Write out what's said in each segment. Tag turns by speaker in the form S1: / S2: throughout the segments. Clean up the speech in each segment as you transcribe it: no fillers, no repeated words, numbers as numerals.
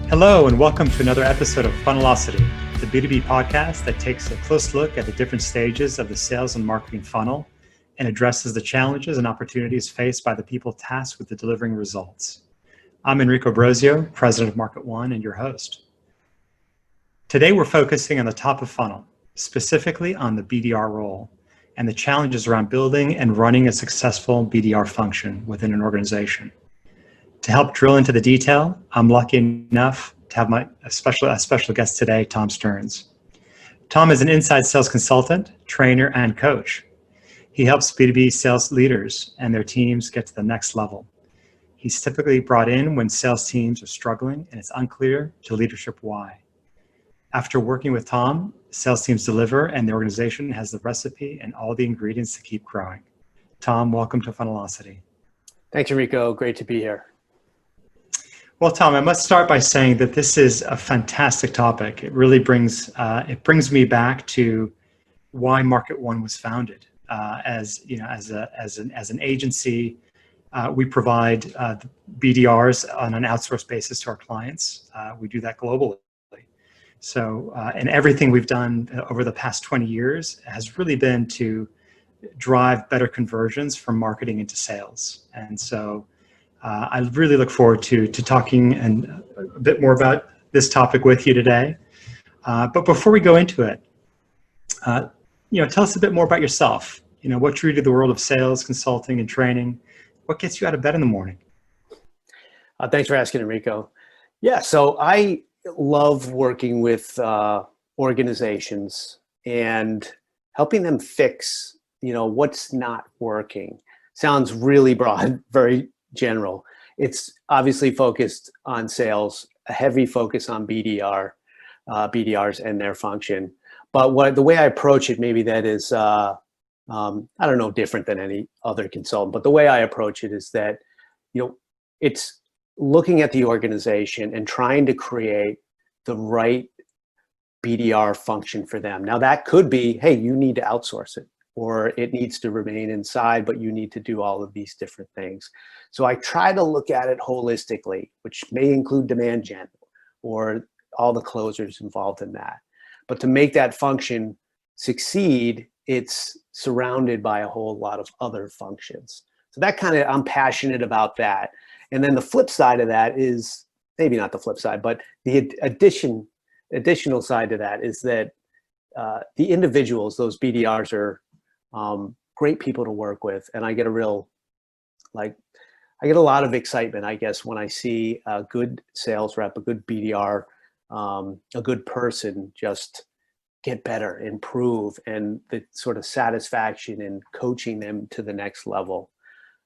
S1: Hello, and welcome to another episode of Funnelocity, the B2B podcast that takes a close look at the different stages of the sales and marketing funnel and addresses the challenges and opportunities faced by the people tasked with delivering results. I'm Enrico, president of Market One and your host. Today, we're focusing on the top of funnel, specifically on the BDR role and the challenges around building and running a successful BDR function within an organization. To help drill into the detail, I'm lucky enough to have a special guest today, Tom Stearns. Tom is an inside sales consultant, trainer, and coach. He helps B2B sales leaders and their teams get to the next level. He's typically brought in when sales teams are struggling and it's unclear to leadership why. After working with Tom, sales teams deliver and the organization has the recipe and all the ingredients to keep growing. Tom, welcome to Funnelocity.
S2: Thanks, Enrico. Great to be here.
S1: Well, Tom, I must start by saying that this is a fantastic topic. It really brings me back to why Market One was founded. As an agency, we provide BDRs on an outsource basis to our clients. We do that globally. So, and everything we've done over the past 20 years has really been to drive better conversions from marketing into sales. And so I really look forward to talking and a bit more about this topic with you today. But before we go into it, tell us a bit more about yourself. What drew you to the world of sales, consulting, and training? What gets you out of bed in the morning?
S2: Thanks for asking, Enrico. Yeah, so I love working with organizations and helping them fix, what's not working. Sounds really broad, very general. It's obviously focused on sales, a heavy focus on BDRs and their function. But the way I approach it, maybe that is, different than any other consultant. But the way I approach it is that, it's looking at the organization and trying to create the right BDR function for them. Now that could be, hey, you need to outsource it, or it needs to remain inside, but you need to do all of these different things. So I try to look at it holistically, which may include demand gen or all the closers involved in that. But to make that function succeed, it's surrounded by a whole lot of other functions. So that I'm passionate about that. And then the flip side of that is, maybe not the flip side, but the additional side to that is that the individuals, those BDRs are great people to work with. And I get a lot of excitement, I guess, when I see a good sales rep, a good BDR, a good person just get better, improve, and the sort of satisfaction in coaching them to the next level.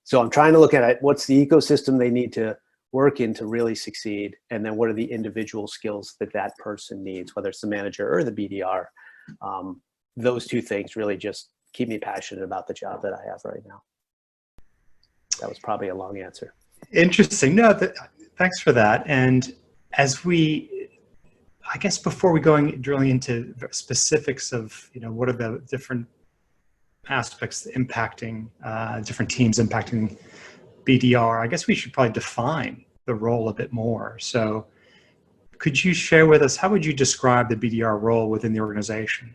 S2: So I'm trying to look at it, what's the ecosystem they need to work in to really succeed, and then what are the individual skills that person needs, whether it's the manager or the BDR. Those two things really just keep me passionate about the job that I have right now. That was probably a long answer.
S1: Interesting. No, thanks for that. And I guess before we drilling into specifics of, what are the different aspects impacting different teams impacting BDR, I guess we should probably define the role a bit more. So could you share with us, how would you describe the BDR role within the organization?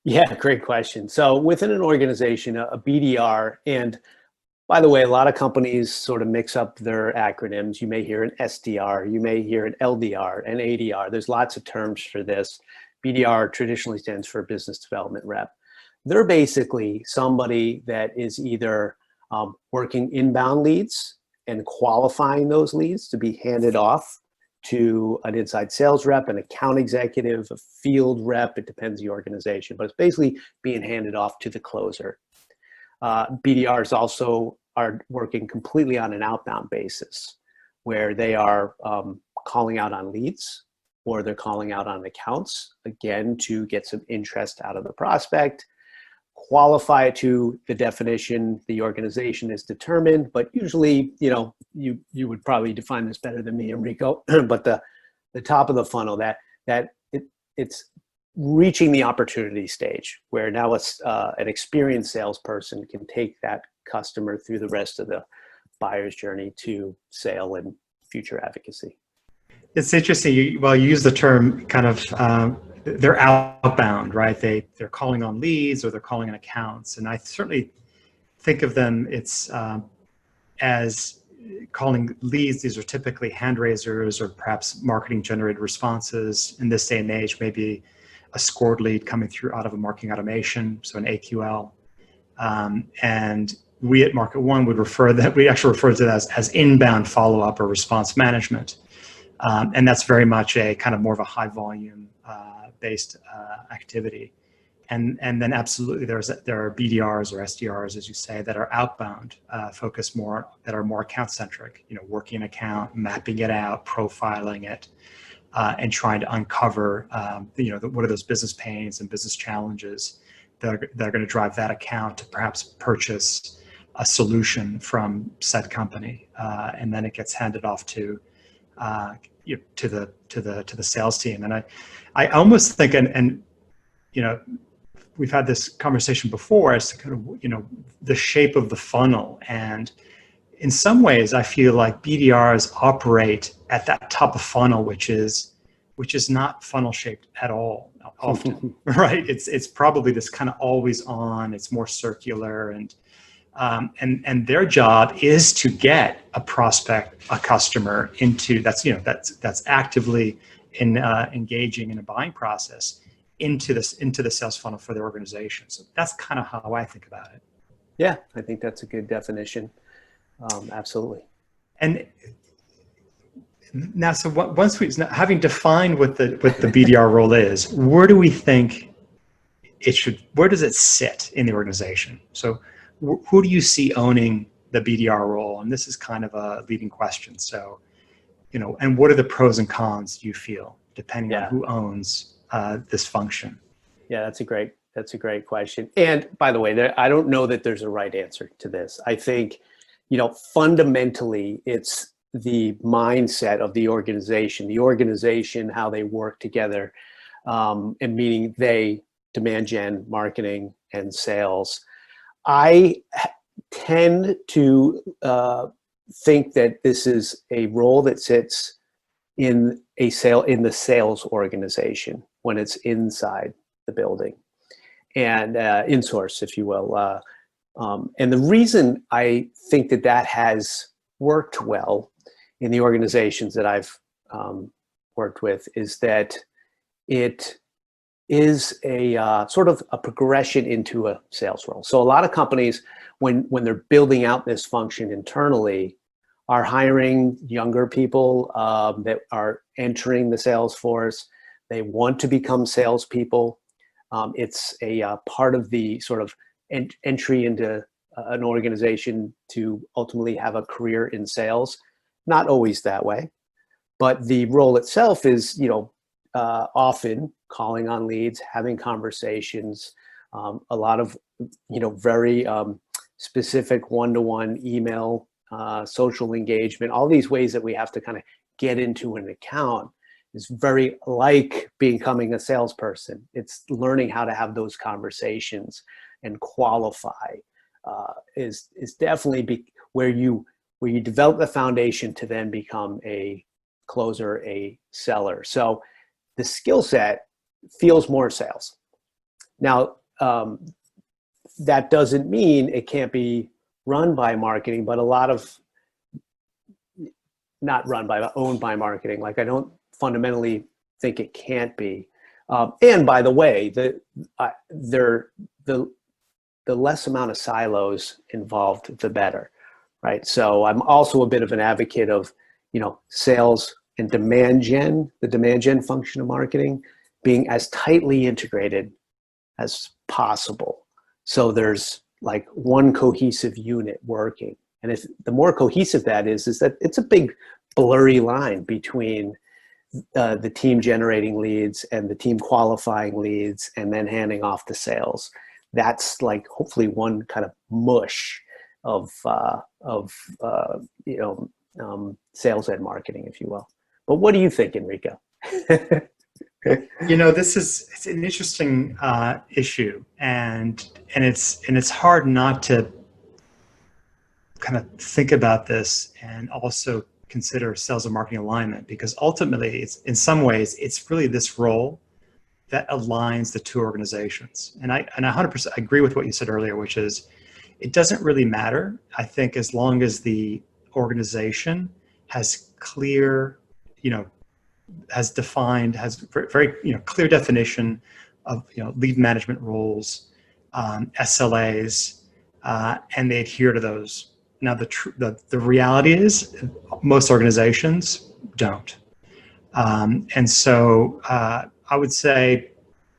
S2: Yeah, great question. So within an organization, a BDR, and by the way, a lot of companies sort of mix up their acronyms. You may hear an SDR, you may hear an LDR, an ADR. There's lots of terms for this. BDR traditionally stands for business development rep. They're basically somebody that is either working inbound leads and qualifying those leads to be handed off to an inside sales rep, an account executive, a field rep. It depends the organization, but it's basically being handed off to the closer. BDRs also are working completely on an outbound basis, where they are calling out on leads, or they're calling out on accounts, again, to get some interest out of the prospect, qualify it to the definition the organization is determined. But usually, you would probably define this better than me, Enrico, but the top of the funnel, it's reaching the opportunity stage, where now an experienced salesperson can take that customer through the rest of the buyer's journey to sale and future advocacy.
S1: It's interesting. You use the term kind of, they're outbound, right? They're calling on leads or they're calling on accounts. And I certainly think of them, as calling leads. These are typically hand raisers or perhaps marketing generated responses. In this day and age, maybe a scored lead coming through out of a marketing automation, so an AQL. And we at Market One we actually refer to that as inbound follow-up or response management. And that's very much a kind of more of a high volume based activity. And then absolutely there are BDRs or SDRs, as you say, that are outbound, focused more, that are more account centric, working an account, mapping it out, profiling it, and trying to uncover, what are those business pains and business challenges that are going to drive that account to perhaps purchase a solution from said company. And then it gets handed off to the sales team. And I almost think, and we've had this conversation before as to kind of, the shape of the funnel. And in some ways, I feel like BDRs operate at that top of funnel, which is not funnel shaped at all often, right? It's probably this kind of always on, it's more circular, and their job is to get a prospect, a customer into that's actively engaging in a buying process into the sales funnel for their organization. So that's kind of how I think about it.
S2: Yeah, I think that's a good definition. Absolutely.
S1: And now, so once having defined what the BDR role is, where do we think where does it sit in the organization? So who do you see owning the BDR role? And this is kind of a leading question. So, and what are the pros and cons you feel depending on who owns this function?
S2: Yeah, that's a great question. And by the way, I don't know that there's a right answer to this. I think, fundamentally it's the mindset of the organization, how they work together, and meaning they, demand gen, marketing, and sales. I tend to think that this is a role that sits in the sales organization when it's inside the building, and Insource, if you will. And the reason I think that has worked well in the organizations that I've worked with is that it is a sort of a progression into a sales role. So a lot of companies, when they're building out this function internally, are hiring younger people that are entering the sales force. They want to become salespeople. It's a part of the sort of entry into an organization to ultimately have a career in sales. Not always that way, but the role itself is, often calling on leads, having conversations, a lot of, very specific one-to-one email, social engagement, all these ways that we have to kind of get into an account is very like becoming a salesperson. It's learning how to have those conversations and qualify is definitely where you develop the foundation to then become a closer, a seller. So the skill set feels more sales. Now, that doesn't mean it can't be run by marketing, but a lot of not run by, owned by marketing. Like I don't fundamentally think it can't be. And by the way, the less amount of silos involved, the better, right? So I'm also a bit of an advocate of, sales and demand gen, the demand gen function of marketing being as tightly integrated as possible. So there's like one cohesive unit working. And if the more cohesive that is that it's a big blurry line between the team generating leads and the team qualifying leads and then handing off to sales. That's like hopefully one kind of mush of sales and marketing, if you will. But what do you think, Enrico?
S1: It's an interesting issue, and it's hard not to kind of think about this and also consider sales and marketing alignment, because ultimately it's, in some ways, it's really this role that aligns the two organizations. And I 100% agree with what you said earlier, which is it doesn't really matter, I think, as long as the organization has clear, has defined, has very clear definition of lead management roles, SLAs, and they adhere to those. Now the reality is most organizations don't, and so I would say,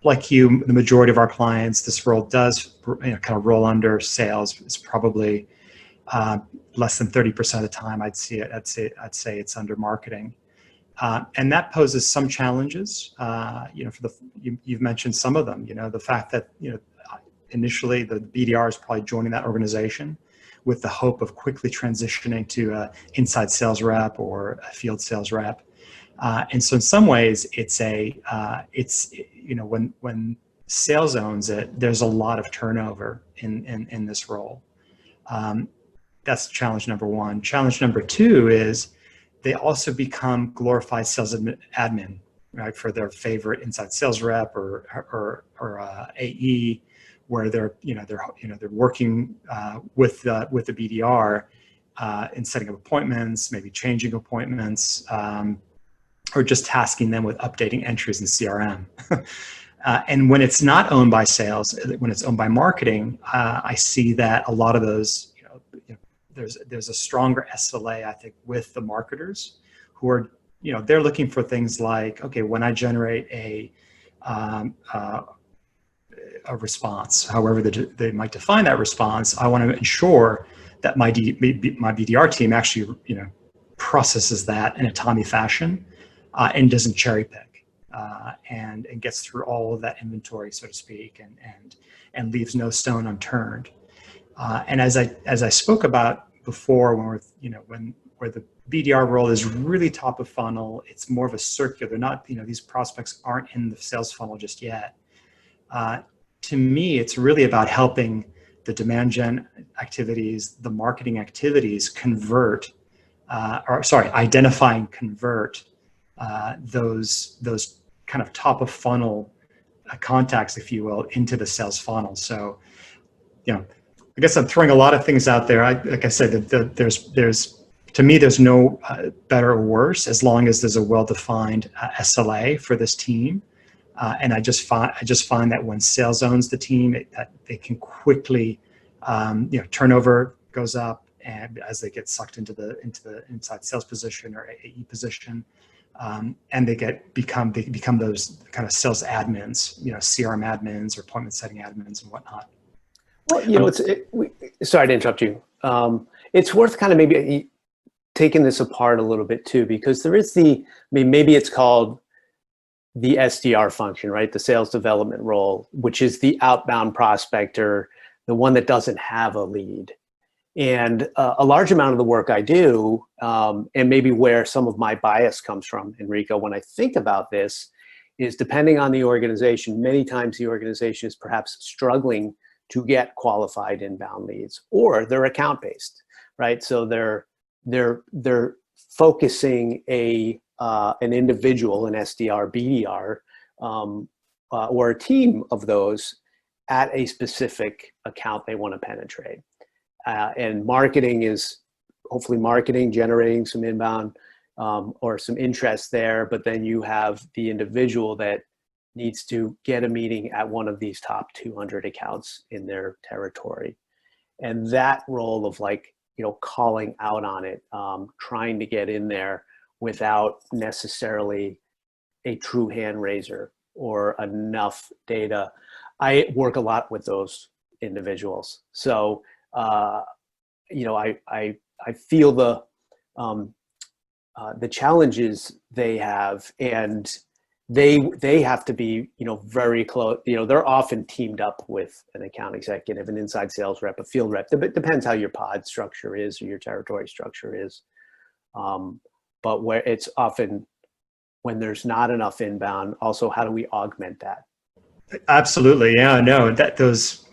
S1: like you, the majority of our clients, this role does kind of roll under sales. It's probably less than 30% of the time I'd say it's under marketing. And that poses some challenges. You've mentioned some of them. The fact that initially the BDR is probably joining that organization with the hope of quickly transitioning to an inside sales rep or a field sales rep. And so in some ways, when sales owns it, there's a lot of turnover in this role. That's challenge number one. Challenge number two is they also become glorified sales admin, right, for their favorite inside sales rep or AE, where they're working with the BDR in setting up appointments, maybe changing appointments, or just tasking them with updating entries in CRM. And when it's not owned by sales, when it's owned by marketing, I see that a lot of those, there's a stronger SLA, I think, with the marketers who are, they're looking for things like, okay, when I generate a response, however they might define that response, I want to ensure that my BDR team actually, processes that in a timely fashion and doesn't cherry pick and gets through all of that inventory, so to speak, and leaves no stone unturned. And as I spoke about before, where the BDR role is really top of funnel, it's more of a circular. They're not, these prospects aren't in the sales funnel just yet. To me, it's really about helping the demand gen activities, the marketing activities identify and convert those kind of top of funnel contacts, if you will, into the sales funnel. So, I guess I'm throwing a lot of things out there. Like I said, to me, there's no better or worse as long as there's a well-defined SLA for this team. And I just find that when sales owns the team, that they can quickly, turnover goes up, and as they get sucked into the inside sales position or AE position, and they become those kind of sales admins, CRM admins or appointment setting admins and whatnot.
S2: Well, sorry to interrupt you. It's worth kind of maybe taking this apart a little bit too, because there is maybe it's called the SDR function, right? The sales development role, which is the outbound prospector, the one that doesn't have a lead. And a large amount of the work I do, and maybe where some of my bias comes from, Enrico, when I think about this, is depending on the organization, many times the organization is perhaps struggling to get qualified inbound leads, or they're account-based, right? So they're focusing an individual, an SDR, BDR, or a team of those at a specific account they want to penetrate. And marketing is hopefully generating some inbound or some interest there, but then you have the individual that needs to get a meeting at one of these top 200 accounts in their territory. And that role of calling out on it, trying to get in there without necessarily a true hand raiser or enough data. I work a lot with those individuals. So, I feel the challenges they have, and they have to be, very close. They're often teamed up with an account executive, an inside sales rep, a field rep. It depends how your pod structure is or your territory structure is. But where it's often when there's not enough inbound, also how do we augment that?
S1: Absolutely, yeah, no, that those,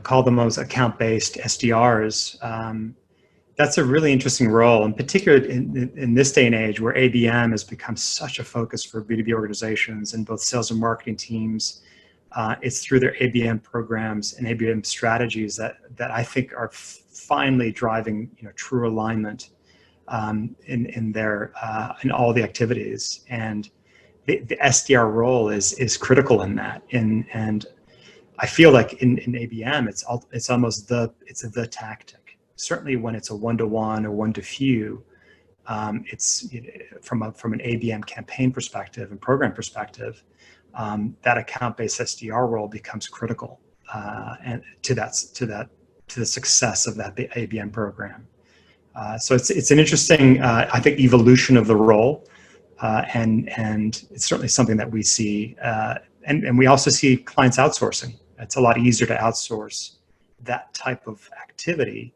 S1: call them those account-based SDRs. That's a really interesting role, in particular in this day and age where ABM has become such a focus for B2B organizations and both sales and marketing teams. It's through their ABM programs and ABM strategies that I think are finally driving true alignment in all the activities. And the SDR role is critical in that. And I feel like in ABM, it's almost the tactic. Certainly when it's a one-to-one or one-to-few, it's from an ABM campaign perspective and program perspective, that account-based SDR role becomes critical and to the success of that ABM program. So it's an interesting, I think, evolution of the role, and it's certainly something that we see, and we also see clients outsourcing. It's a lot easier to outsource that type of activity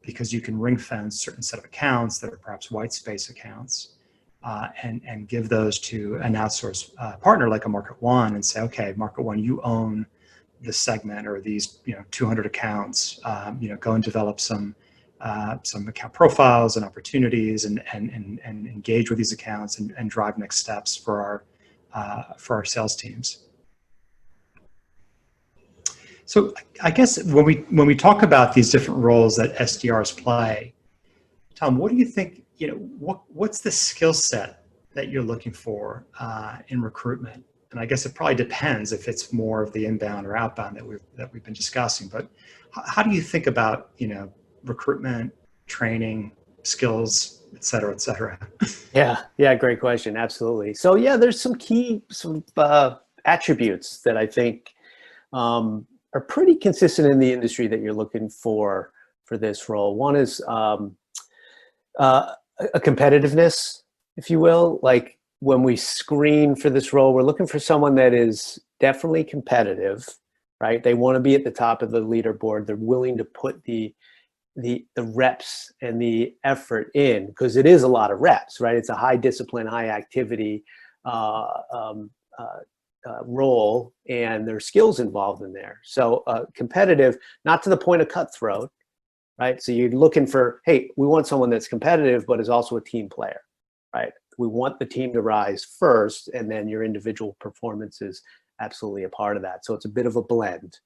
S1: because you can ring fence certain set of accounts that are perhaps white space accounts, and give those to an outsource partner like a Market One and say, okay, Market One, you own this segment or these 200 accounts. Go and develop some account profiles and opportunities and engage with these accounts and drive next steps for our sales teams. So I guess when we talk about these different roles that SDRs play, Tom, what do you think? What's the skill set that you're looking for in recruitment? And I guess it probably depends if it's more of the inbound or outbound that we've been discussing. But how do you think about recruitment, training, skills, et cetera, et cetera?
S2: Yeah, great question. Absolutely. So yeah, there's some key attributes that I think are pretty consistent in the industry that you're looking for this role. One is a competitiveness, if you will. Like when we screen for this role, we're looking for someone that is definitely competitive, right? They want to be at the top of the leaderboard. They're willing to put the reps and the effort in, because it is a lot of reps, right? It's a high discipline, high activity role, and there's skills involved in there. So competitive, not to the point of cutthroat, right? So you're looking for, hey, we want someone that's competitive, but is also a team player, right? We want the team to rise first, and then your individual performance is absolutely a part of that. So it's a bit of a blend.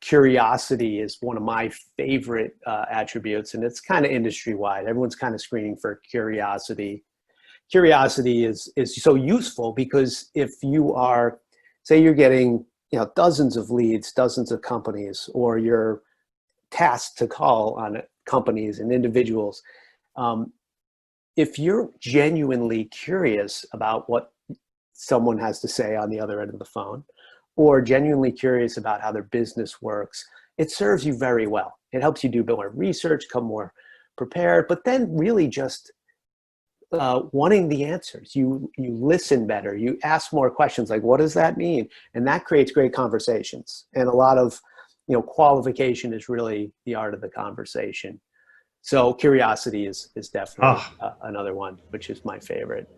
S2: Curiosity is one of my favorite attributes, and it's kind of industry-wide. Everyone's kind of screening for curiosity. Curiosity is so useful because if you are, say you're getting dozens of leads, dozens of companies, or you're tasked to call on companies and individuals, if you're genuinely curious about what someone has to say on the other end of the phone, or genuinely curious about how their business works, it serves you very well. It helps you do more research, come more prepared, but then really just wanting the answers. You listen better, you ask more questions like, what does that mean? And that creates great conversations. And a lot of, qualification is really the art of the conversation. So curiosity is definitely another one, which is my favorite.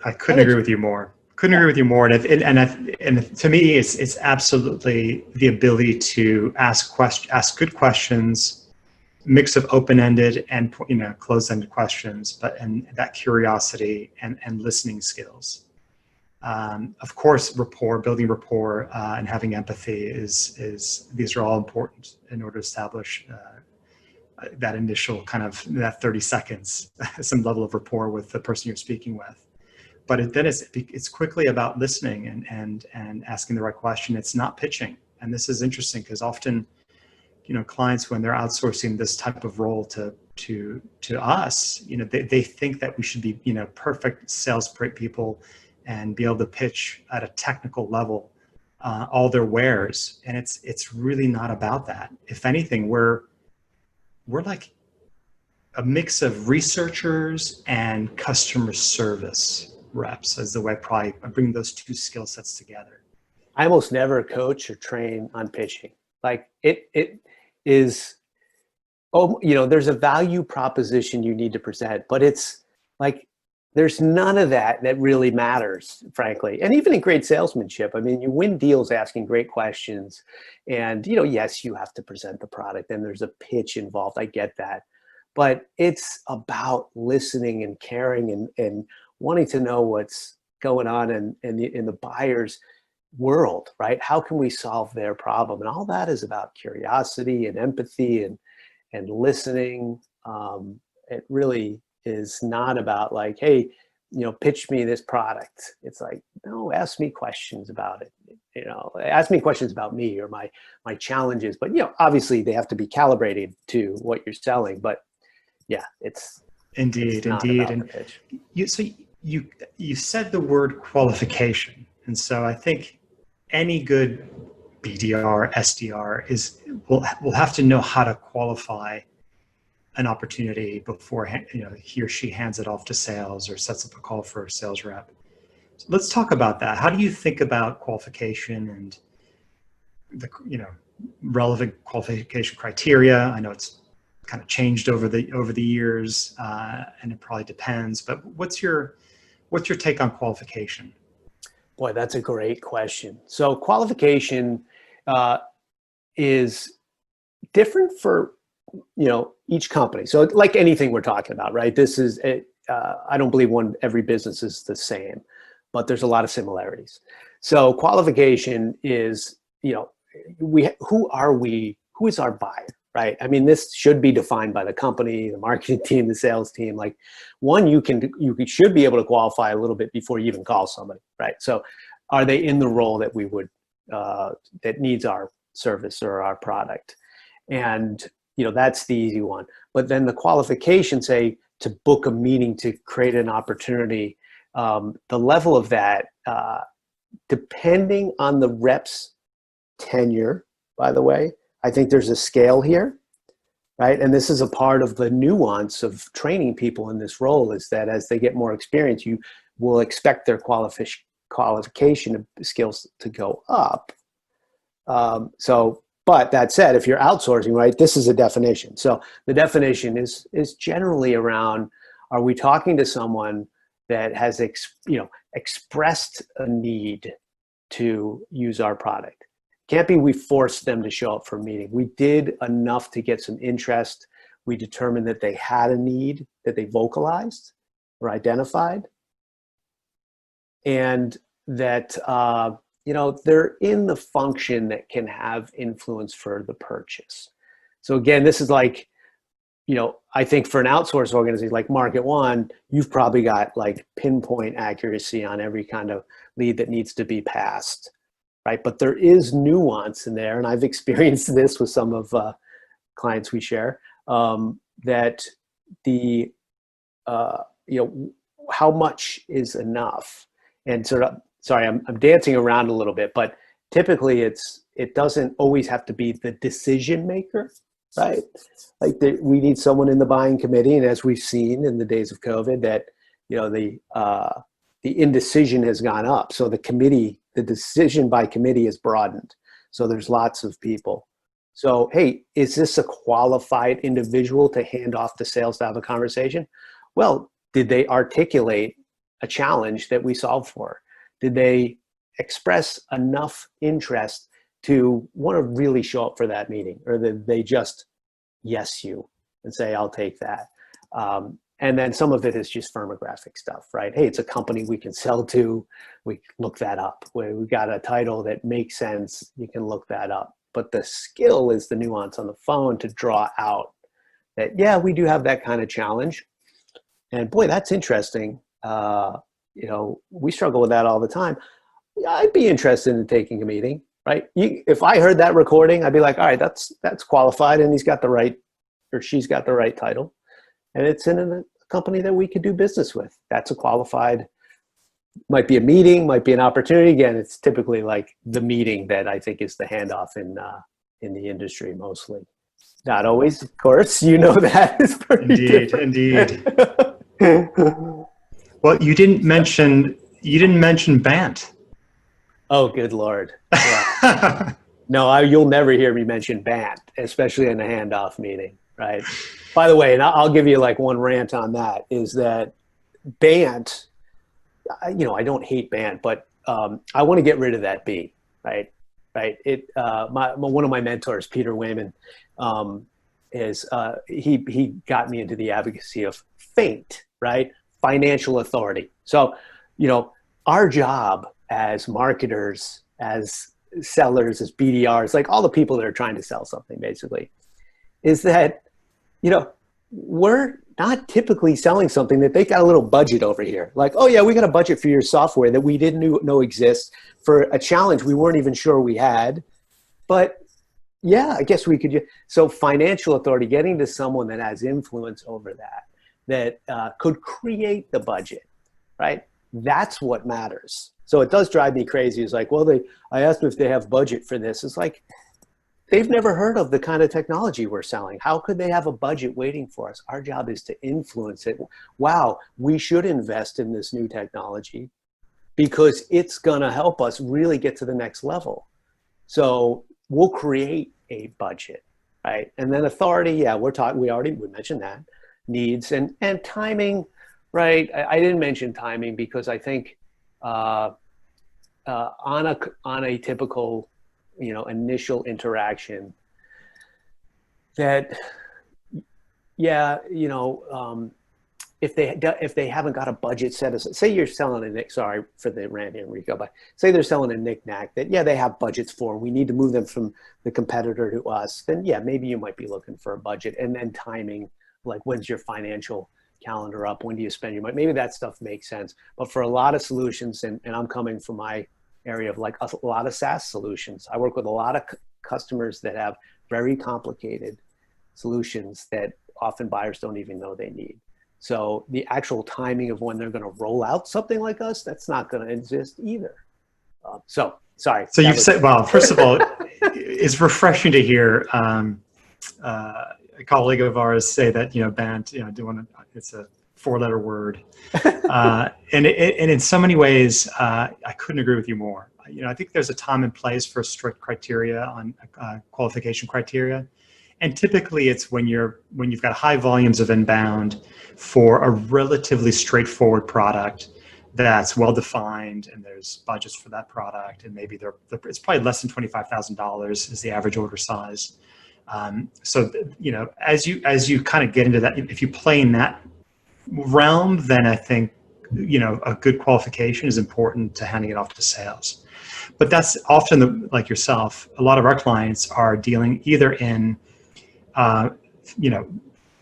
S1: I couldn't agree with you more. Agree with you more. And to me, it's absolutely the ability to ask good questions, mix of open-ended and closed-ended questions, and that curiosity and listening skills. Of course, building rapport, and having empathy these are all important in order to establish that initial that 30 seconds, some level of rapport with the person you're speaking with. But it's quickly about listening and asking the right question. It's not pitching. And this is interesting because often, clients, when they're outsourcing this type of role to us, they think that we should be, perfect sales people and be able to pitch at a technical level all their wares. And it's really not about that. If anything, we're like a mix of researchers and customer service reps, as the way I bring those two skill sets together.
S2: I almost never coach or train on pitching. Like it is, there's a value proposition you need to present, but it's like, there's none of that really matters, frankly. And even in great salesmanship, I mean, you win deals asking great questions, and, yes, you have to present the product and there's a pitch involved. I get that. but it's about listening and caring and wanting to know what's going on in the buyer's world, right? How can we solve their problem? And all that is about curiosity and empathy and listening. It really is not about like, hey, pitch me this product. It's like, no, ask me questions about it. Ask me questions about me or my challenges. But obviously they have to be calibrated to what you're selling. But yeah, it's
S1: indeed.
S2: not about the pitch.
S1: You said the word qualification, and so I think any good BDR, SDR will have to know how to qualify an opportunity before he or she hands it off to sales or sets up a call for a sales rep. So let's talk about that. How do you think about qualification and the relevant qualification criteria? I know it's kind of changed over the years, and it probably depends. But what's your take on qualification?
S2: Boy, that's a great question. So qualification is different for each company. So like anything we're talking about, right? This is I don't believe every business is the same, but there's a lot of similarities. So qualification is, who are we? Who is our buyer, right? I mean, this should be defined by the company, the marketing team, the sales team. Like you should be able to qualify a little bit before you even call somebody, right? So are they in the role that we would, that needs our service or our product? And, that's the easy one. But then the qualification, say, to book a meeting, to create an opportunity, the level of that, depending on the rep's tenure, by the way, I think there's a scale here, right? And this is a part of the nuance of training people in this role, is that as they get more experience, you will expect their qualification skills to go up. But that said, if you're outsourcing, right, this is a definition. So the definition is generally around, are we talking to someone that has expressed a need to use our product? Can't be we forced them to show up for a meeting. We did enough to get some interest. We determined that they had a need that they vocalized or identified, and that they're in the function that can have influence for the purchase. So again, this is like, I think for an outsource organization like Market One, you've probably got like pinpoint accuracy on every kind of lead that needs to be passed, right? But there is nuance in there, and I've experienced this with some of clients we share, that the how much is enough, and sort of. Sorry, I'm dancing around a little bit, but typically it doesn't always have to be the decision maker, right? Like we need someone in the buying committee, and as we've seen in the days of COVID, that the indecision has gone up. So the decision by committee is broadened. So there's lots of people. So hey, is this a qualified individual to hand off to sales to have a conversation? Well, did they articulate a challenge that we solved for? Did they express enough interest to want to really show up for that meeting? Or did they just yes you and say, I'll take that? And then some of it is just firmographic stuff, right? Hey, it's a company we can sell to. We look that up. We got a title that makes sense. You can look that up. But the skill is the nuance on the phone to draw out that, yeah, we do have that kind of challenge. And boy, that's interesting. We struggle with that all the time. I'd be interested in taking a meeting, right? If I heard that recording, I'd be like, all right, that's qualified, and he's got the right, or she's got the right title, and it's in a company that we could do business with. That's a qualified, might be a meeting, might be an opportunity. Again, it's typically like the meeting that I think is the handoff in the industry mostly. Not always, of course. That is pretty different.
S1: Indeed. Well, you didn't mention Bant.
S2: Oh, good Lord. Yeah. No, you'll never hear me mention Bant, especially in a handoff meeting, right? By the way, and I'll give you like one rant on that, is that Bant, I don't hate Bant, but I want to get rid of that B, right? Right. One of my mentors, Peter Wayman, is he got me into the advocacy of FAINT, right? Financial authority. So, our job as marketers, as sellers, as BDRs, like all the people that are trying to sell something basically, is that, we're not typically selling something that they got a little budget over here. Like, oh yeah, we got a budget for your software that we didn't know exists for a challenge we weren't even sure we had. But yeah, I guess we could. So financial authority, getting to someone that has influence over that could create the budget, right? That's what matters. So it does drive me crazy. It's like, well, I asked them if they have budget for this. It's like, they've never heard of the kind of technology we're selling. How could they have a budget waiting for us? Our job is to influence it. Wow, we should invest in this new technology because it's going to help us really get to the next level. So we'll create a budget, right? And then authority, yeah, we mentioned that. Needs and timing, right? I didn't mention timing because I think on a typical initial interaction that, if they haven't got a budget set aside, say you're selling sorry for the rant, Enrico, but say they're selling a knick-knack that, they have budgets for, we need to move them from the competitor to us, then maybe you might be looking for a budget. And then timing, like when's your financial calendar up? When do you spend your money? Maybe that stuff makes sense. But for a lot of solutions, and I'm coming from my area of like a lot of SaaS solutions. I work with a lot of customers that have very complicated solutions that often buyers don't even know they need. So the actual timing of when they're going to roll out something like us, that's not going to exist either. Sorry.
S1: So you've said, well, first of all, it's refreshing to hear a colleague of ours say that, Bant, it's a 4-letter word. And in so many ways, I couldn't agree with you more. I think there's a time and place for strict criteria on qualification criteria. And typically it's when you've got high volumes of inbound for a relatively straightforward product that's well-defined and there's budgets for that product. And maybe it's probably less than $25,000 is the average order size. So, as you kind of get into that, if you play in that realm, then I think, a good qualification is important to handing it off to sales. But that's often, like yourself, a lot of our clients are dealing either in,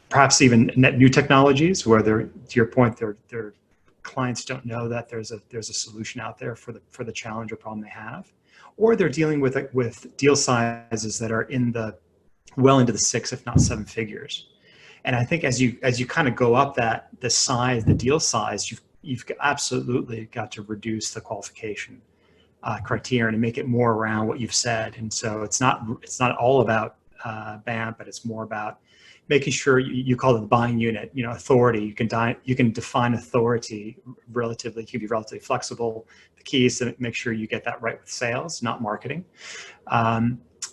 S1: perhaps even net new technologies where to your point, their clients don't know that there's a solution out there for the challenge or problem they have, or they're dealing with deal sizes that are well into the 6, if not 7 figures. And I think as you kind of go up the deal size, you've absolutely got to reduce the qualification criterion and make it more around what you've said. And so it's not all about Bant, but it's more about making sure you call it the buying unit, authority. You can define authority relatively. You can be relatively flexible. The key is to make sure you get that right with sales, not marketing.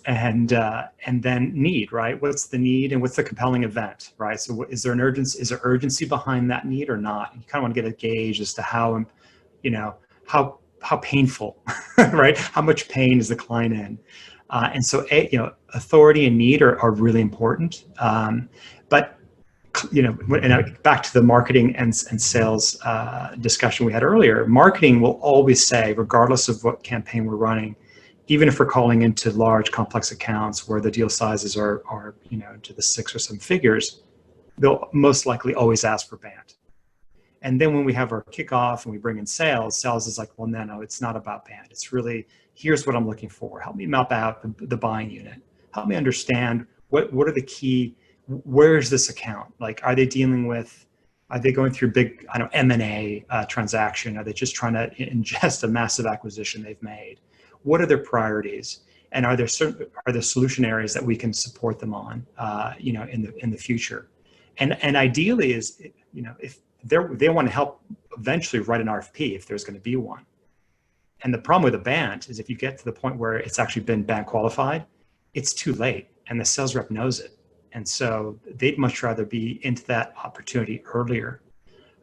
S1: And then need, right? What's the need and what's the compelling event, right? So is there urgency behind that need or not? You kind of want to get a gauge as to how painful, right? How much pain is the client in? And so, authority and need are really important. But, back to the marketing and sales discussion we had earlier, marketing will always say, regardless of what campaign we're running, even if we're calling into large complex accounts where the deal sizes are to the 6 or 7 figures, they'll most likely always ask for Bant. And then when we have our kickoff and we bring in sales is like, well, no, it's not about Bant. It's really, here's what I'm looking for. Help me map out the buying unit. Help me understand what are the key, where is this account? Like, are they going through big, M&A transaction? Are they just trying to ingest a massive acquisition they've made? What are their priorities? And are there solution areas that we can support them on, in the future? And ideally is, if they want to help eventually write an RFP if there's going to be one. And the problem with a Bant is if you get to the point where it's actually been Bant qualified, it's too late and the sales rep knows it. And so they'd much rather be into that opportunity earlier.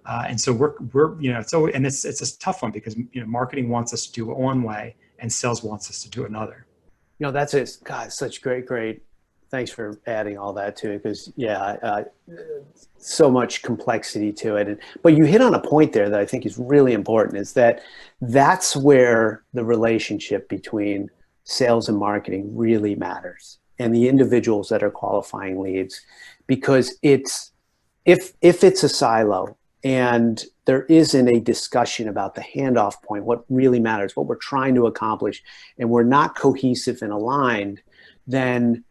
S1: And so it's a tough one because, marketing wants us to do it one way and sales wants us to do another.
S2: That's such great Thanks for adding all that to it, because so much complexity to it. But you hit on a point there that I think is really important, is that that's where the relationship between sales and marketing really matters, and the individuals that are qualifying leads, because if it's a silo and there isn't a discussion about the handoff point, what really matters, what we're trying to accomplish, and we're not cohesive and aligned, then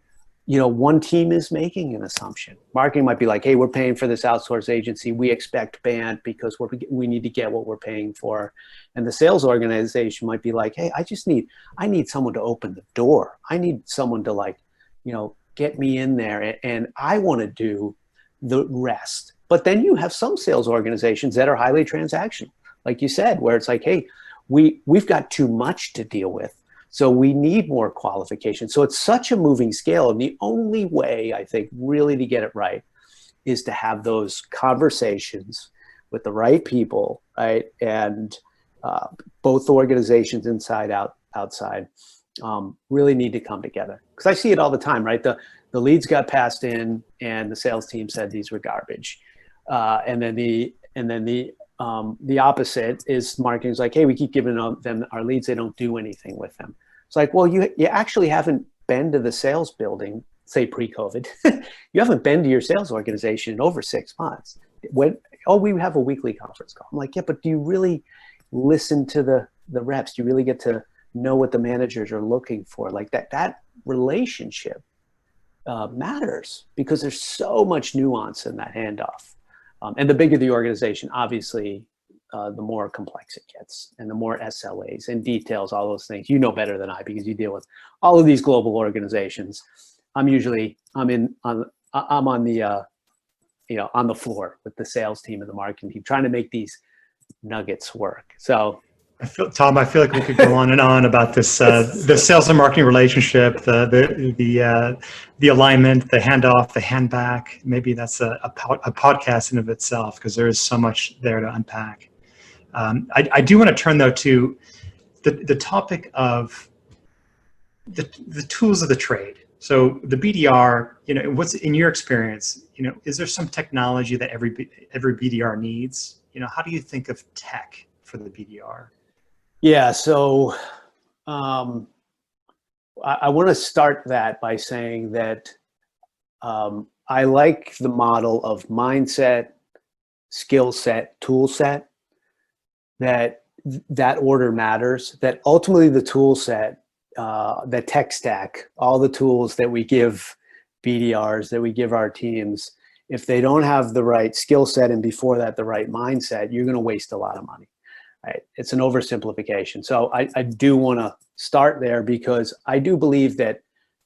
S2: one team is making an assumption. Marketing might be like, hey, we're paying for this outsource agency. We expect Bant because we need to get what we're paying for. And the sales organization might be like, hey, I need someone to open the door. I need someone to get me in there, and I want to do the rest. But then you have some sales organizations that are highly transactional, like you said, where it's like, hey, we've got too much to deal with, so we need more qualification. So it's such a moving scale. And the only way, I think, really to get it right is to have those conversations with the right people, right? And both organizations, inside, outside, really need to come together. Because I see it all the time, right? The leads got passed in and the sales team said these were garbage. And then the opposite is marketing's like, hey, we keep giving them our leads. They don't do anything with them. It's like, well, you actually haven't been to the sales building, say pre-COVID. You haven't been to your sales organization in over 6 months. We have a weekly conference call. I'm like, yeah, but do you really listen to the reps? Do you really get to know what the managers are looking for? Like that relationship matters, because there's so much nuance in that handoff. And the bigger the organization, obviously, the more complex it gets, and the more SLAs and details, all those things. You know better than I, because you deal with all of these global organizations. I'm on the floor with the sales team and the marketing team, trying to make these nuggets work. So,
S1: Tom, I feel like we could go on and on about this, the sales and marketing relationship, the alignment, the handoff, the handback. Maybe that's a podcast in of itself, because there is so much there to unpack. I do want to turn, though, to the topic of the tools of the trade. So the BDR, what's in your experience, is there some technology that every BDR needs? How do you think of tech for the BDR?
S2: Yeah, so I want to start that by saying that I like the model of mindset, skill set, tool set, that order matters, that ultimately the tool set, the tech stack, all the tools that we give BDRs, that we give our teams, if they don't have the right skill set and before that the right mindset, you're going to waste a lot of money. Right? It's an oversimplification. So I do want to start there, because I do believe that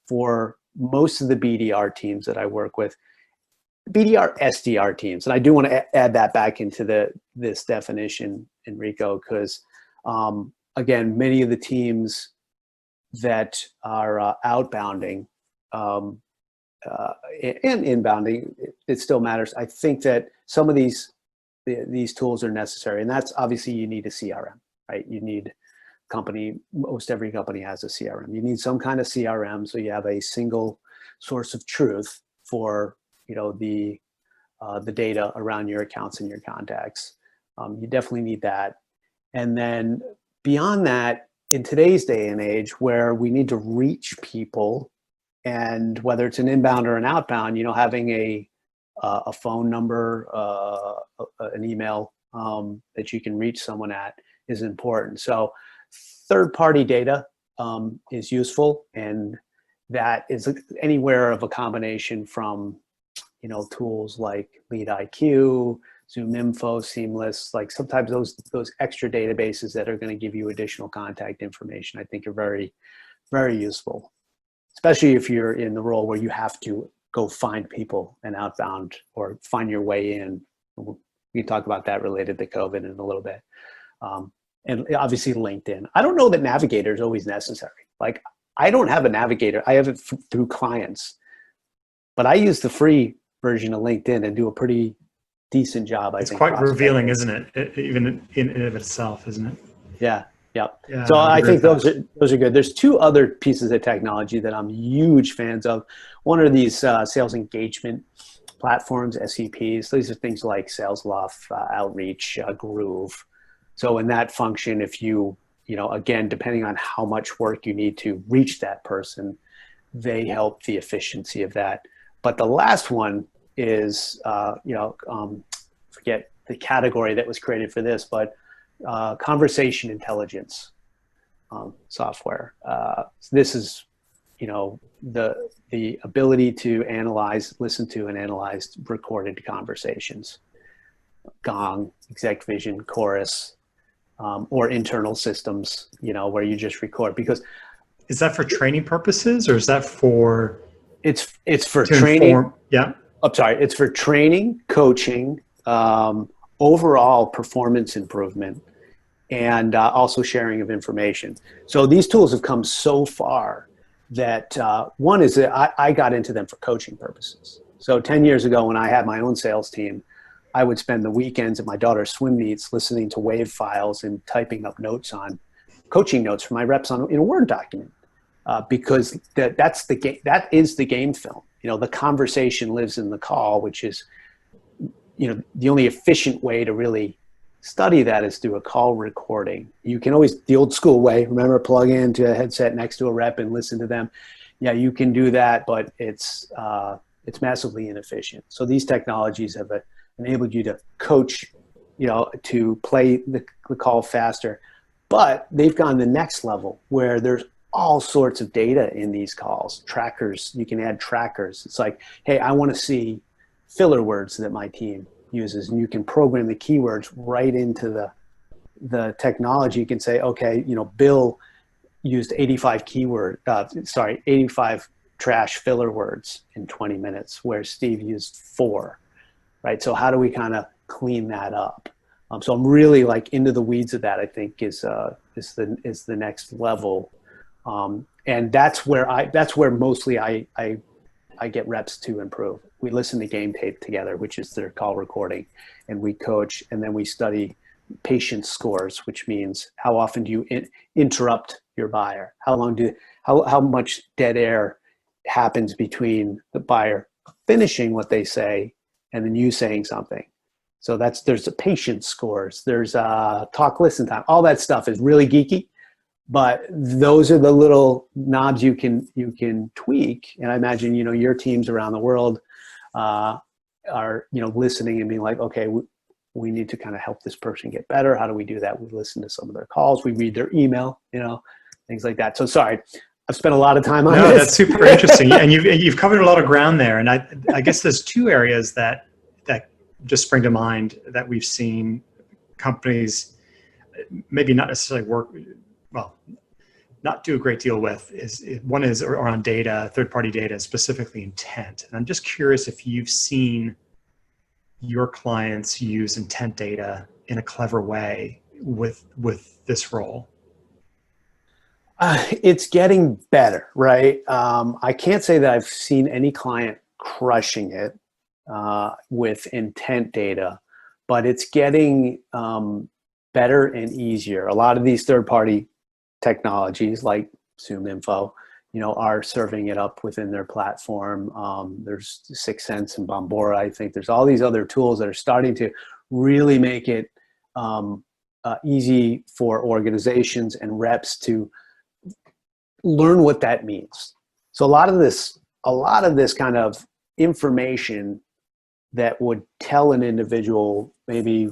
S2: for most of the BDR teams that I work with, BDR SDR teams, and I do want to add that back into this definition, Enrico, because again, many of the teams that are outbounding and inbounding, it still matters. I think that some of these tools are necessary, and that's obviously, you need a CRM, right? You need most every company has a CRM. You need some kind of CRM, so you have a single source of truth for the data around your accounts and your contacts. You definitely need that. And then beyond that, in today's day and age, where we need to reach people, and whether it's an inbound or an outbound, having a phone number, an email that you can reach someone at is important. So third-party data is useful, and that is anywhere of a combination from tools like Lead IQ, Zoom Info, Seamless. Like sometimes those extra databases that are going to give you additional contact information, I think, are very, very useful, especially if you're in the role where you have to go find people and outbound, or find your way in. We can talk about that related to COVID in a little bit. And obviously LinkedIn. I don't know that Navigator is always necessary. Like, I don't have a Navigator. I have it through clients, but I use the free version of LinkedIn and do a pretty decent job.
S1: It's quite revealing, isn't it? Even in of itself, isn't it?
S2: Yeah. Yep.
S1: Yeah,
S2: So
S1: I would
S2: I
S1: agree
S2: think
S1: with that.
S2: those are good. There's two other pieces of technology that I'm huge fans of. One are these sales engagement platforms, SEPs. These are things like SalesLoft, Outreach, Groove. So in that function, if again, depending on how much work you need to reach that person, they help the efficiency of that. But the last one is, forget the category that was created for this, but conversation intelligence software. This is, the ability to listen to and analyze recorded conversations, Gong, Exec Vision, Chorus, or internal systems, where you just record. Because
S1: is that for training purposes, or is that for
S2: it's for
S1: to
S2: training?
S1: inform? Yeah.
S2: I'm sorry, it's for training, coaching, overall performance improvement, and also sharing of information. So these tools have come so far that one is that I got into them for coaching purposes. So 10 years ago, when I had my own sales team, I would spend the weekends at my daughter's swim meets listening to WAV files and typing up notes on coaching notes for my reps in a Word document, because that's the game. That is the game film. The conversation lives in the call, which is, the only efficient way to really study that is through a call recording. You can always, the old school way, remember, plug into a headset next to a rep and listen to them. Yeah, you can do that, but it's massively inefficient. So these technologies have enabled you to coach, to play the call faster. But they've gone the next level where there's all sorts of data in these calls. Trackers, you can add trackers. It's like, hey, I want to see filler words that my team uses, and you can program the keywords right into the technology. You can say, okay, Bill used 85 trash filler words in 20 minutes, where Steve used 4, right? So how do we kind of clean that up? So I'm really into the weeds of that. I think is the next level, and that's where mostly I get reps to improve. We listen to game tape together, which is their call recording, and we coach, and then we study patience scores, which means how often do you interrupt your buyer? How much dead air happens between the buyer finishing what they say and then you saying something? So there's the patience scores, there's talk listen time. All that stuff is really geeky, but those are the little knobs you can tweak. And I imagine, your teams around the world are, listening and being like, okay, we need to kind of help this person get better. How do we do that? We listen to some of their calls. We read their email, things like that. So sorry, I've spent a lot of time on this.
S1: No, that's super interesting. And you've covered a lot of ground there. And I guess there's 2 areas that just spring to mind that we've seen companies maybe not necessarily not do a great deal with. One is around data, third-party data, specifically intent. And I'm just curious if you've seen your clients use intent data in a clever way with this role.
S2: It's getting better, right? I can't say that I've seen any client crushing it with intent data, but it's getting better and easier. A lot of these third-party technologies like ZoomInfo, are serving it up within their platform. There's 6 Sense and Bombora. I think there's all these other tools that are starting to really make it easy for organizations and reps to learn what that means. So a lot of this kind of information that would tell an individual maybe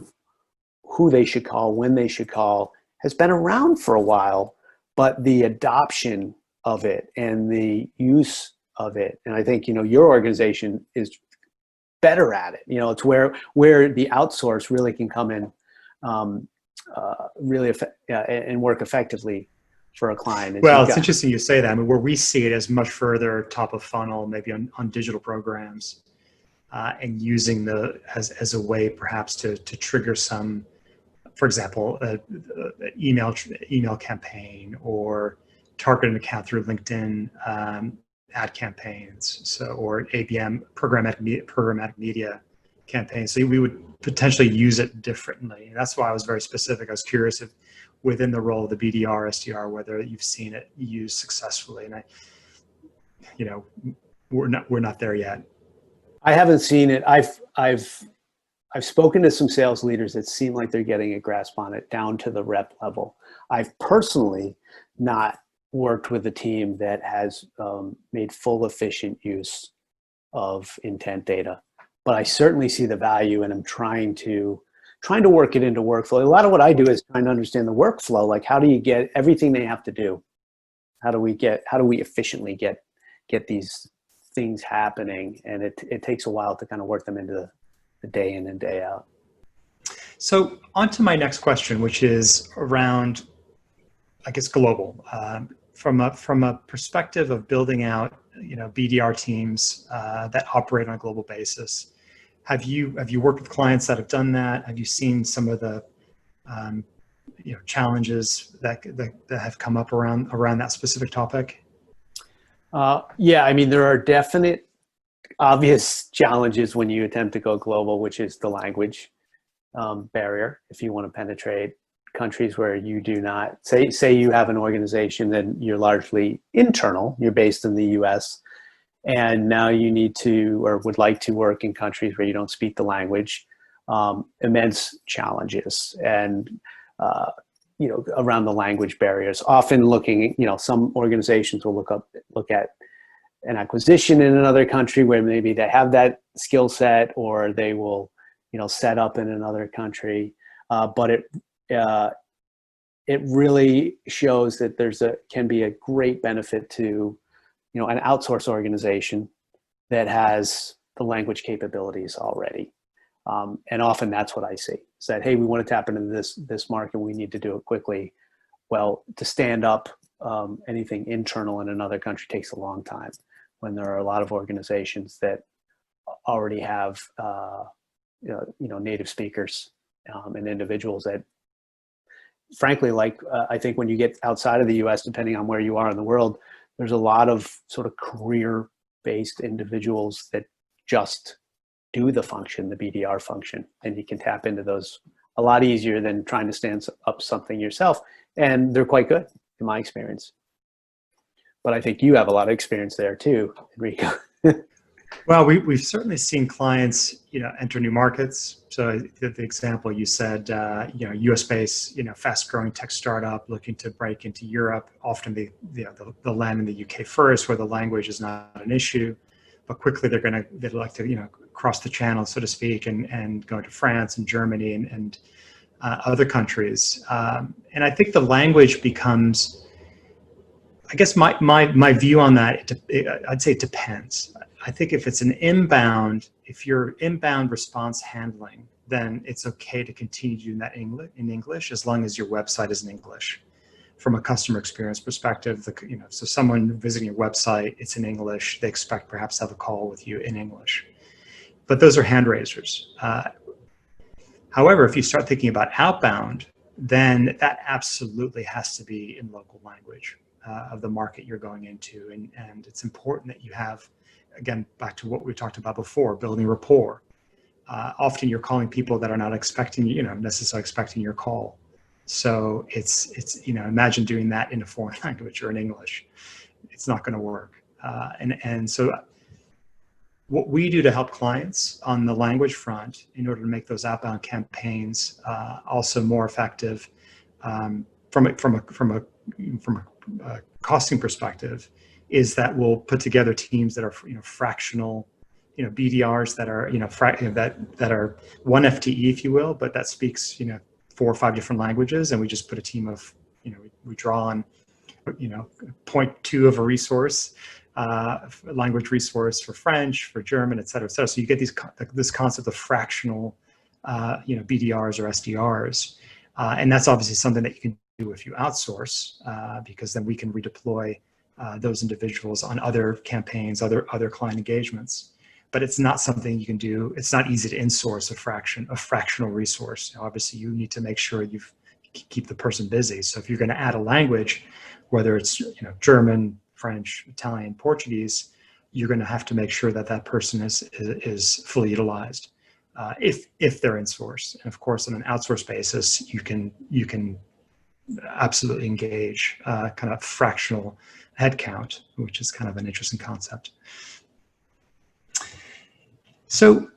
S2: who they should call, when they should call, has been around for a while, but the adoption of it and the use of it, and I think, your organization is better at it. It's where the outsource really can come in, and work effectively for a client.
S1: Well, it's interesting you say that. I mean, where we see it as much further top of funnel, maybe on digital programs, and using as a way perhaps to trigger some, for example, email campaign or target an account through LinkedIn ad campaigns, or ABM, programmatic media campaigns. So we would potentially use it differently. And that's why I was very specific. I was curious if within the role of the BDR, SDR, whether you've seen it used successfully. And we're not there yet.
S2: I haven't seen it. I've spoken to some sales leaders that seem like they're getting a grasp on it down to the rep level. I've personally not worked with a team that has made full efficient use of intent data, but I certainly see the value, and I'm trying to work it into workflow. A lot of what I do is trying to understand the workflow. Like, how do you get everything they have to do? How do we efficiently get these things happening? And it takes a while to kind of work them into the day in and day out.
S1: So on to my next question, which is around, I guess, global. From a perspective of building out, BDR teams that operate on a global basis, have you worked with clients that have done that? Have you seen some of the challenges that have come up around that specific topic?
S2: Yeah, I mean, there are definite obvious challenges when you attempt to go global, which is the language barrier. If you want to penetrate countries where you do not, say you have an organization that you're largely internal, you're based in the US, and now you need to or would like to work in countries where you don't speak the language, immense challenges. And around the language barriers, often looking, some organizations will look at an acquisition in another country where maybe they have that skill set, or they will, set up in another country. But it really shows that can be a great benefit to, an outsource organization that has the language capabilities already. And often that's what I see, is that, hey, we want to tap into this market, we need to do it quickly. Well, to stand up anything internal in another country takes a long time, when there are a lot of organizations that already have native speakers and individuals that, frankly, I think when you get outside of the US, depending on where you are in the world, there's a lot of sort of career-based individuals that just do the function, the BDR function, and you can tap into those a lot easier than trying to stand up something yourself. And they're quite good, in my experience. But I think you have a lot of experience there too, Enrico.
S1: Well, we've certainly seen clients, enter new markets. So the example you said, US-based, fast-growing tech startup looking to break into Europe. Often they'll land in the UK first, where the language is not an issue, but quickly they'd like to, cross the channel, so to speak, and go to France and Germany and other countries. And I think the language becomes, I guess my view on that, I'd say it depends. I think if you're inbound response handling, then it's okay to continue doing that in English, as long as your website is in English. From a customer experience perspective, so someone visiting your website, it's in English, they expect perhaps to have a call with you in English. But those are hand raisers. However, if you start thinking about outbound, then that absolutely has to be in local language of the market you're going into. And it's important that you have, again, back to what we talked about before, building rapport. Often you're calling people that are not necessarily expecting your call. So it's imagine doing that in a foreign language or in English. It's not going to work. And so what we do to help clients on the language front in order to make those outbound campaigns also more effective from a costing perspective, is that we'll put together teams that are fractional, BDRs that are that are one FTE, if you will, but that speaks 4 or 5 different languages, and we just put a team of we draw on 0.2 of a resource, language resource for French, for German, et cetera, et cetera. So you get this concept of fractional BDRs or SDRs, and that's obviously something that you can do if you outsource, because then we can redeploy those individuals on other campaigns, other client engagements. But it's not something you can do. It's not easy to insource a fractional resource. Obviously, you need to make sure you keep the person busy. So if you're going to add a language, whether it's German, French, Italian, Portuguese, you're going to have to make sure that that person is fully utilized if they're insourced. And of course, on an outsource basis, you can absolutely engage, kind of fractional headcount, which is kind of an interesting concept. So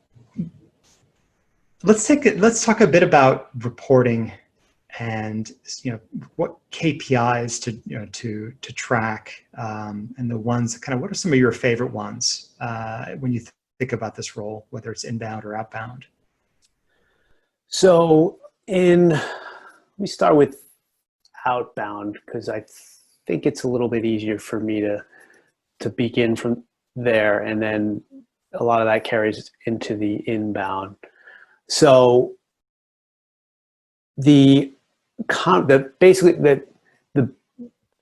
S1: let's talk a bit about reporting and what KPIs to track, and the ones kind of, what are some of your favorite ones when you think about this role, whether it's inbound or outbound?
S2: So let me start with outbound, because I think it's a little bit easier for me to begin from there, and then a lot of that carries into the inbound. So basically the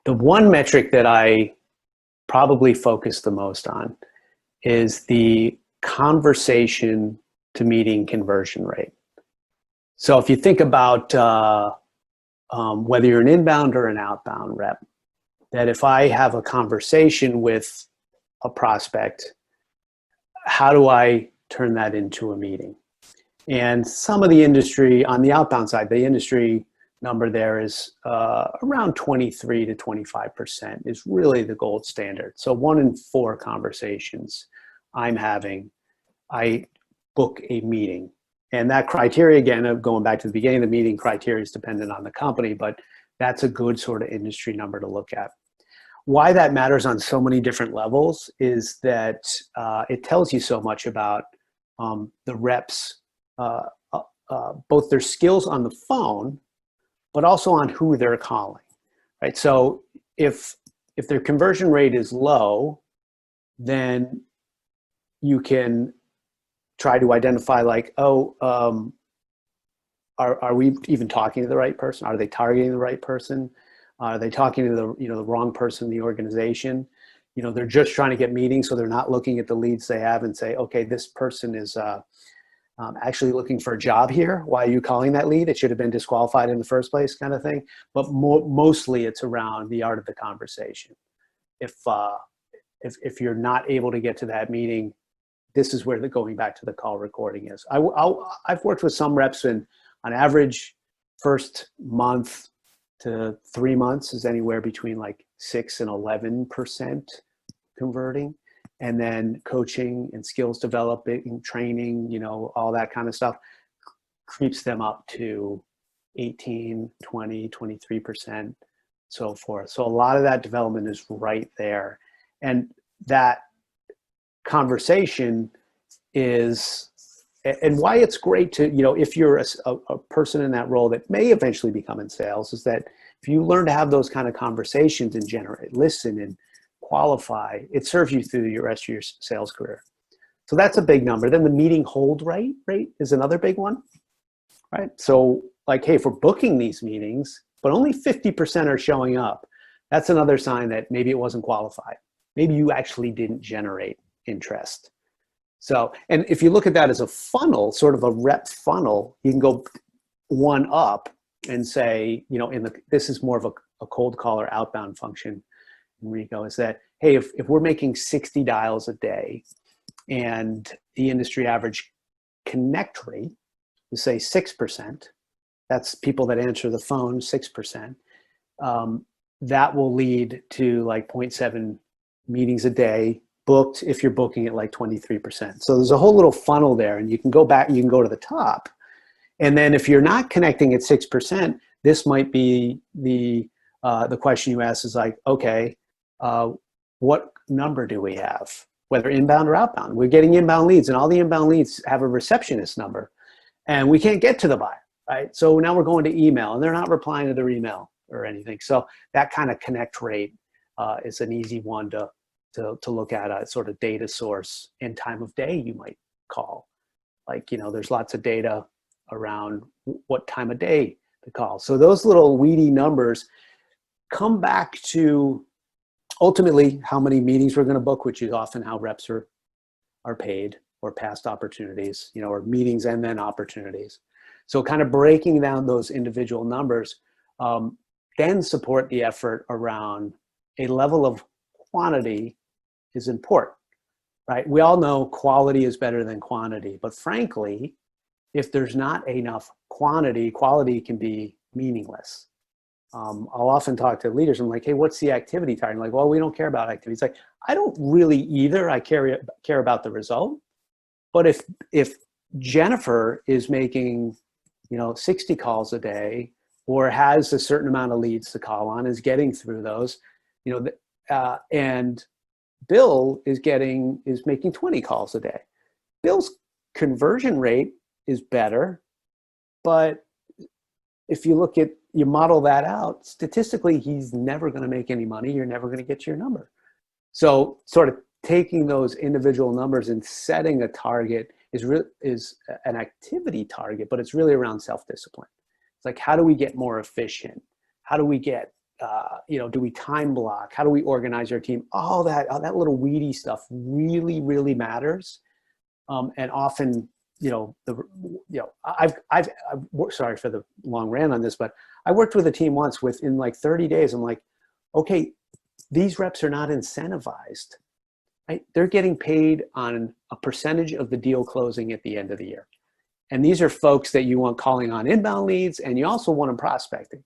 S2: one metric that I probably focus the most on is the conversation to meeting conversion rate. So if you think about whether you're an inbound or an outbound rep, that if I have a conversation with a prospect, how do I turn that into a meeting? And some of the industry, on the outbound side, the industry number there is around 23 to 25% is really the gold standard. So 1 in 4 conversations I'm having, I book a meeting. And that criteria, again, going back to the beginning, the meeting criteria is dependent on the company, but that's a good sort of industry number to look at. Why that matters on so many different levels is that it tells you so much about the reps, both their skills on the phone, but also on who they're calling, right? So if their conversion rate is low, then you can try to identify like, are we even talking to the right person? Are they targeting the right person? Are they talking to the wrong person in the organization? They're just trying to get meetings, so they're not looking at the leads they have and say, okay, this person is actually looking for a job here. Why are you calling that lead? It should have been disqualified in the first place, kind of thing. But mostly it's around the art of the conversation. If you're not able to get to that meeting, this is where the going back to the call recording is. I've worked with some reps, and on average, first month to 3 months is anywhere between like 6 and 11% converting. And then coaching and skills developing, training, all that kind of stuff creeps them up to 18, 20, 23%, so forth. So a lot of that development is right there. And that conversation is, and why it's great to, if you're a person in that role that may eventually become in sales, is that if you learn to have those kind of conversations and listen and qualify, it serves you through the rest of your sales career. So that's a big number. Then the meeting hold rate is another big one, right? So like, hey, if we're booking these meetings, but only 50% are showing up, that's another sign that maybe it wasn't qualified. Maybe you actually didn't generate interest. So, and if you look at that as a funnel, sort of a rep funnel, you can go one up and say, this is more of a cold call or outbound function, Enrico, is that, hey, if we're making 60 dials a day and the industry average connect rate is say 6%, that's people that answer the phone, 6%, that will lead to like 0.7 meetings a day booked if you're booking at like 23%. So there's a whole little funnel there, and you can go back, you can go to the top. And then if you're not connecting at 6%, this might be the question you ask is like, okay, what number do we have? Whether inbound or outbound. We're getting inbound leads, and all the inbound leads have a receptionist number, and we can't get to the buyer, right? So now we're going to email, and they're not replying to their email or anything. So that kind of connect rate is an easy one to look at, a sort of data source and time of day you might call. Like, there's lots of data around what time of day to call. So those little weedy numbers come back to ultimately how many meetings we're going to book, which is often how reps are paid, or past opportunities, or meetings and then opportunities. So kind of breaking down those individual numbers, then support the effort around a level of quantity is important, right? We all know quality is better than quantity, but frankly, if there's not enough quantity, quality can be meaningless. I'll often talk to leaders. I'm like, hey, what's the activity target? I'm like, well, we don't care about activity. It's like, I don't really either. I care about the result. But if Jennifer is making, 60 calls a day, or has a certain amount of leads to call on, is getting through those, and Bill is making 20 calls a day. Bill's conversion rate is better, but if you model that out, statistically, he's never going to make any money. You're never going to get your number. So sort of taking those individual numbers and setting a target is an activity target, but it's really around self-discipline. It's like, how do we get more efficient? How do we get, do we time block? How do we organize our team? All that little weedy stuff really, really matters. And often, I've sorry for the long rant on this, but I worked with a team once within like 30 days. I'm like, okay, these reps are not incentivized. Right? They're getting paid on a percentage of the deal closing at the end of the year. And these are folks that you want calling on inbound leads, and you also want them prospecting.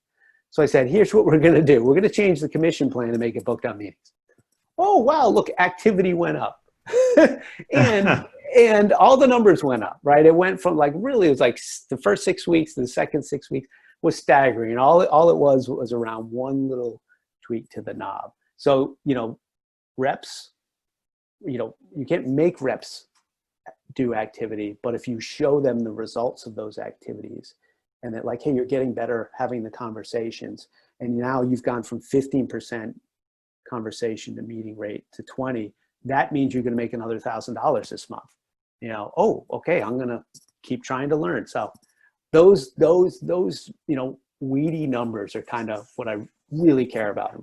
S2: So I said, here's what we're going to do. We're going to change the commission plan to make it booked on meetings. Oh, wow, look, activity went up. and all the numbers went up, right? It went from it was like the first 6 weeks to the second 6 weeks was staggering. And all it was around one little tweak to the knob. So, reps, you can't make reps do activity, but if you show them the results of those activities and that like, hey, you're getting better having the conversations, and now you've gone from 15% conversation to meeting rate to 20, that means you're going to make another $1,000 this month. Oh, okay, I'm going to keep trying to learn. So those weedy numbers are kind of what I really care about.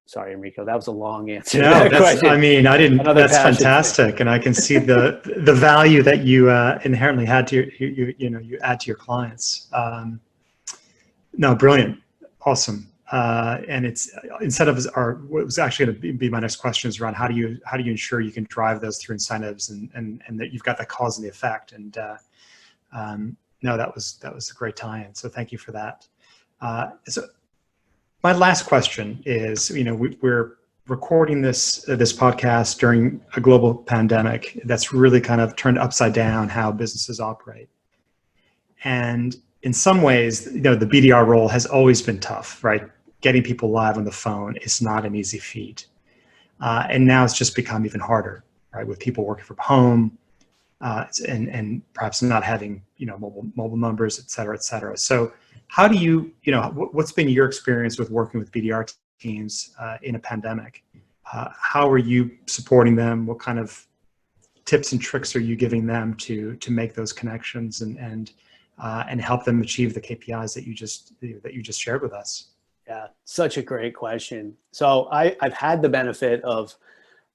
S2: Sorry, Enrico, that was a long answer.
S1: No, that's fantastic. And I can see the value that you inherently had to you add to your clients. No, brilliant. Awesome. And it's incentives what was actually going to be my next question is around how do you ensure you can drive those through incentives and that you've got the cause and the effect. And no, that was a great tie-in. So thank you for that. So my last question is, we're recording this podcast during a global pandemic that's really kind of turned upside down how businesses operate. And in some ways, the BDR role has always been tough, right? Getting people live on the phone is not an easy feat. And now it's just become even harder, right? With people working from home and perhaps not having, mobile numbers, et cetera, et cetera. So how do you, what's been your experience with working with BDR teams in a pandemic? How are you supporting them? What kind of tips and tricks are you giving them to make those connections and help them achieve the KPIs that you just shared with us?
S2: Yeah, such a great question. So I've had the benefit of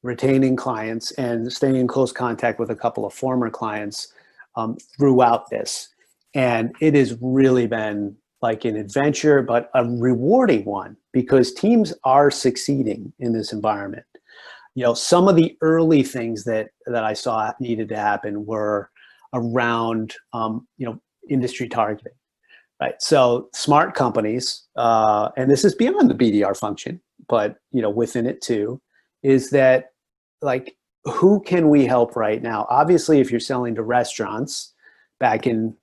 S2: retaining clients and staying in close contact with a couple of former clients throughout this. And it has really been like an adventure, but a rewarding one because teams are succeeding in this environment. Some of the early things that I saw needed to happen were around, industry targeting, right? So smart companies, and this is beyond the BDR function, but, within it too, is that like, who can we help right now? Obviously, if you're selling to restaurants back in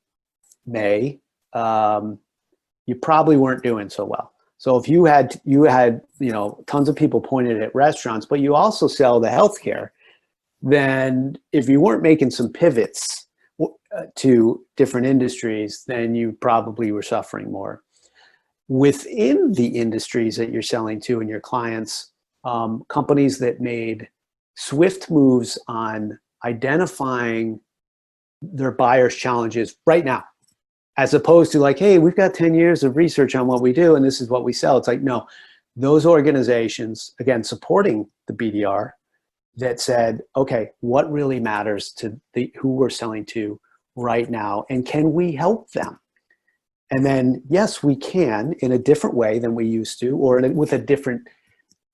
S2: May, you probably weren't doing so well. So if you had tons of people pointed at restaurants, but you also sell to healthcare, then if you weren't making some pivots to different industries, then you probably were suffering more. Within the industries that you're selling to and your clients, companies that made swift moves on identifying their buyers' challenges right now, as opposed to like, hey, we've got 10 years of research on what we do and this is what we sell. It's like, no, those organizations, again, supporting the BDR that said, okay, what really matters to who we're selling to right now, and can we help them? And then, yes, we can in a different way than we used to, or with a different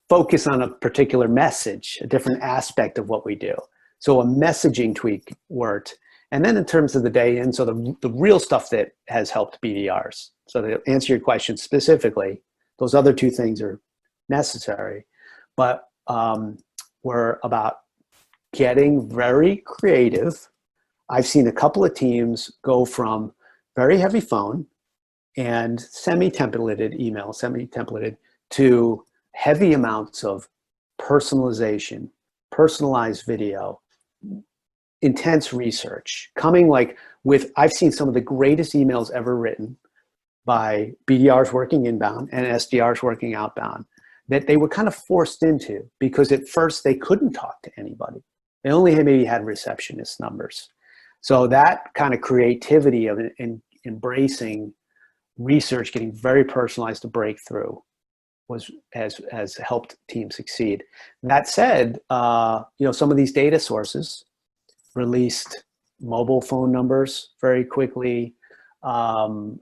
S2: focus on a particular message, a different aspect of what we do. So a messaging tweak worked. And then in terms of the day in, so the real stuff that has helped BDRs. So to answer your question specifically, those other two things are necessary, but we're about getting very creative. I've seen a couple of teams go from very heavy phone and semi-templated email, semi-templated, to heavy amounts of personalization, personalized video, intense research, coming like with, I've seen some of the greatest emails ever written by BDRs working inbound and SDRs working outbound that they were kind of forced into because at first they couldn't talk to anybody. They only maybe had receptionist numbers. So that kind of creativity of embracing research, getting very personalized to break through has helped teams succeed. That said, some of these data sources released mobile phone numbers very quickly, and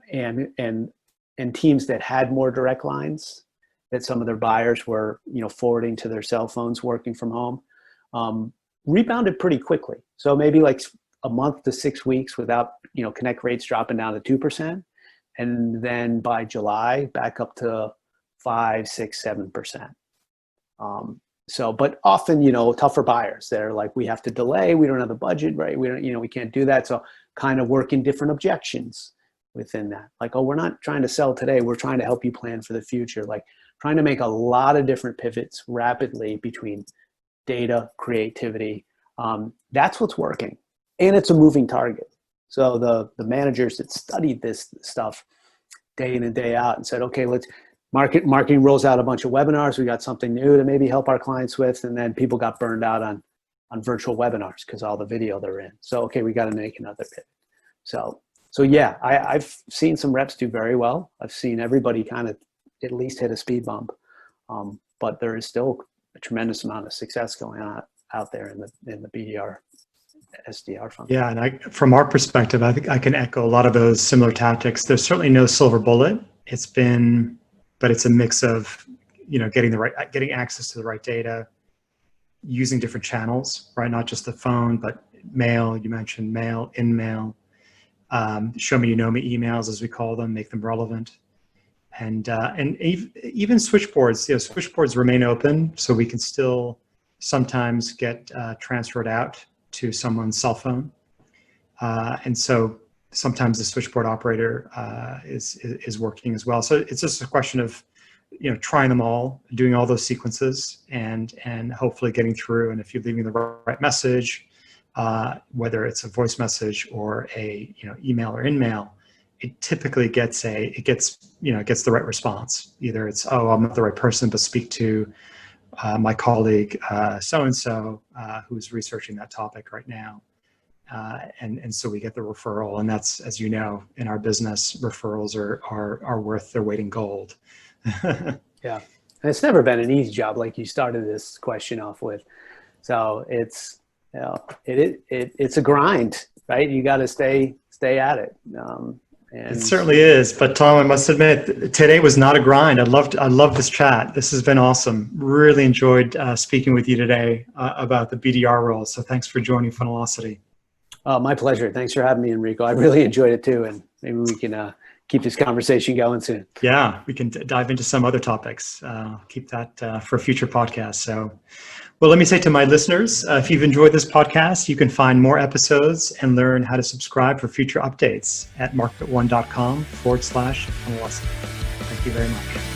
S2: teams that had more direct lines that some of their buyers were forwarding to their cell phones working from home, rebounded pretty quickly. So maybe like a month to 6 weeks without connect rates dropping down to 2%, and then by July back up to 5, 6, 7%. So, but often, tougher buyers, they're like, we have to delay. We don't have the budget, right? We don't, we can't do that. So kind of working different objections within that. Like, oh, we're not trying to sell today. We're trying to help you plan for the future. Like trying to make a lot of different pivots rapidly between data, creativity. That's what's working. And it's a moving target. So the managers that studied this stuff day in and day out and said, okay, let's, Marketing rolls out a bunch of webinars. We got something new to maybe help our clients with, and then people got burned out on virtual webinars because all the video they're in. So okay, we got to make another pivot. So yeah, I've seen some reps do very well. I've seen everybody kind of at least hit a speed bump, but there is still a tremendous amount of success going on out there in the BDR SDR function.
S1: Yeah, and from our perspective, I think I can echo a lot of those similar tactics. There's certainly no silver bullet. But it's a mix of, getting access to the right data, using different channels, right? Not just the phone, but mail. You mentioned mail, in-mail, show me, you know me emails, as we call them, make them relevant, and even switchboards. Switchboards remain open, so we can still sometimes get transferred out to someone's cell phone, and so sometimes the switchboard operator is working as well. So it's just a question of, trying them all, doing all those sequences, and hopefully getting through. And if you're leaving the right message, whether it's a voice message or a email or in-mail, it typically gets the right response. Either it's, oh, I'm not the right person, but speak to my colleague so-and-so who's researching that topic right now. And so we get the referral, and that's, as you know, in our business, referrals are worth their weight in gold.
S2: Yeah, and it's never been an easy job, like you started this question off with. So it's it's a grind, right? You got to stay at it.
S1: It certainly is. But Tom, I must admit, today was not a grind. I love this chat. This has been awesome. Really enjoyed speaking with you today about the BDR role. So thanks for joining Funnelocity.
S2: My pleasure. Thanks for having me, Enrico. I really enjoyed it too, and maybe we can keep this conversation going soon.
S1: Yeah, we can dive into some other topics. Keep that for a future podcast. So, well, let me say to my listeners, if you've enjoyed this podcast, you can find more episodes and learn how to subscribe for future updates at market1.com/Funnelocity. Thank you very much.